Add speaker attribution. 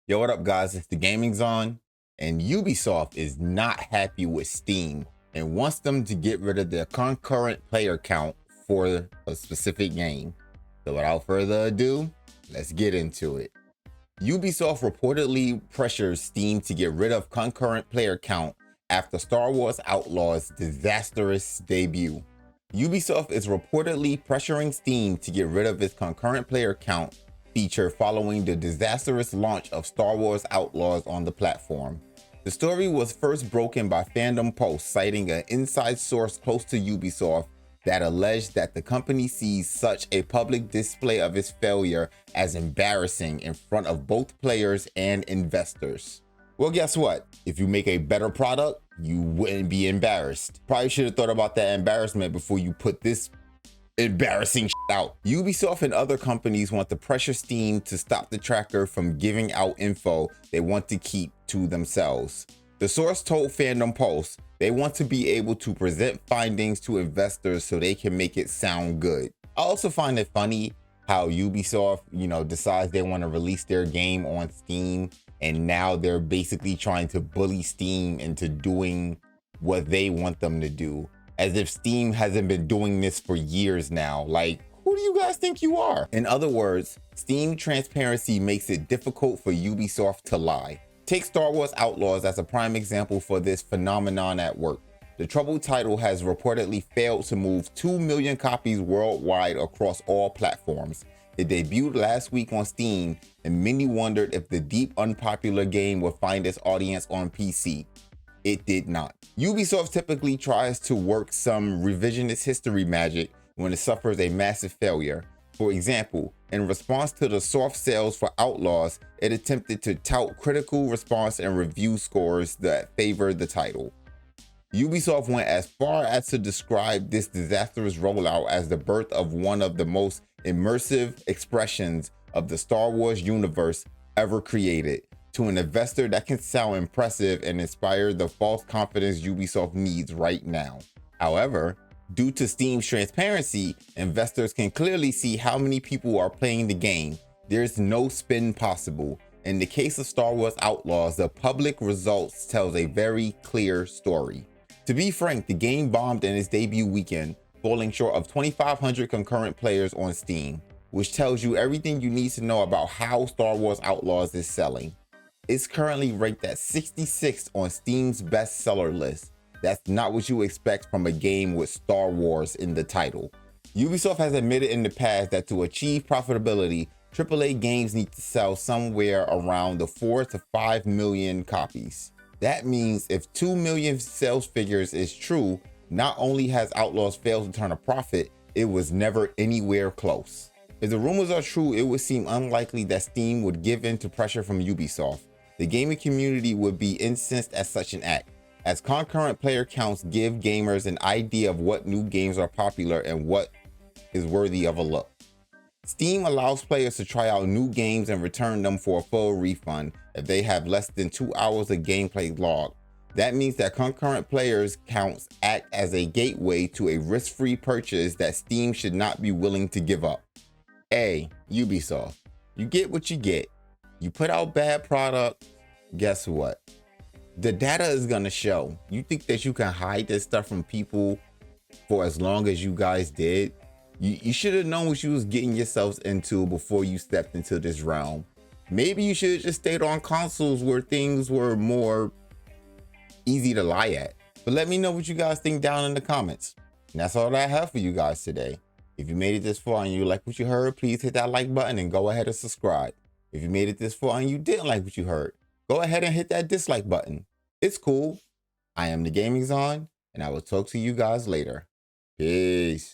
Speaker 1: Yo, what up, guys? It's the Gaming Zone, and Ubisoft is not happy with Steam and wants them to get rid of their concurrent player count for a specific game. So, without further ado, let's get into it. Ubisoft reportedly pressures Steam to get rid of concurrent player count after Star Wars Outlaws' disastrous debut. Ubisoft is reportedly pressuring Steam to get rid of its concurrent player count feature following the disastrous launch of Star Wars Outlaws on the platform. The story was first broken by Fandom Post, citing an inside source close to Ubisoft that alleged that the company sees such a public display of its failure as embarrassing in front of both players and investors. Well, guess what? If you make a better product, you wouldn't be embarrassed. Probably should have thought about that embarrassment before you put this embarrassing shit out. Ubisoft and other companies want to pressure Steam to stop the tracker from giving out info they want to keep to themselves. The source told Fandom Post they want to be able to present findings to investors so they can make it sound good. I also find it funny how Ubisoft, decides they want to release their game on Steam, and now they're basically trying to bully Steam into doing what they want them to do, as if Steam hasn't been doing this for years now. Like, who do you guys think you are? In other words, Steam transparency makes it difficult for Ubisoft to lie. Take Star Wars Outlaws as a prime example for this phenomenon at work. The troubled title has reportedly failed to move 2 million copies worldwide across all platforms. It debuted last week on Steam, and many wondered if the deep unpopular game would find its audience on PC. It did not. Ubisoft typically tries to work some revisionist history magic when it suffers a massive failure. For example, in response to the soft sales for Outlaws, it attempted to tout critical response and review scores that favored the title. Ubisoft went as far as to describe this disastrous rollout as the birth of one of the most immersive expressions of the Star Wars universe ever created. To an investor, that can sound impressive and inspire the false confidence Ubisoft needs right now. However, due to Steam's transparency, investors can clearly see how many people are playing the game. There's no spin possible. In the case of Star Wars Outlaws, the public results tells a very clear story. To be frank, the game bombed in its debut weekend, falling short of 2,500 concurrent players on Steam, which tells you everything you need to know about how Star Wars Outlaws is selling. It's currently ranked at 66 on Steam's bestseller list. That's not what you expect from a game with Star Wars in the title. Ubisoft has admitted in the past that to achieve profitability, AAA games need to sell somewhere around the 4 to 5 million copies. That means if 2 million sales figures is true, not only has Outlaws failed to turn a profit, it was never anywhere close. If the rumors are true, it would seem unlikely that Steam would give in to pressure from Ubisoft. The gaming community would be incensed at such an act, as concurrent player counts give gamers an idea of what new games are popular and what is worthy of a look. Steam allows players to try out new games and return them for a full refund if they have less than 2 hours of gameplay logged. That means that concurrent players counts act as a gateway to a risk-free purchase that Steam should not be willing to give up. Ubisoft, you get what you get. You put out bad product, guess what? The data is gonna show. You think that you can hide this stuff from people for as long as you guys did? You should have known what you was getting yourselves into before you stepped into this realm. Maybe you should have just stayed on consoles where things were more easy to lie at. But let me know what you guys think down in the comments. And that's all that I have for you guys today. If you made it this far and you like what you heard, please hit that like button and go ahead and subscribe. If you made it this far and you didn't like what you heard, go ahead and hit that dislike button. It's cool. I am the Gaming Zone, and I will talk to you guys later. Peace.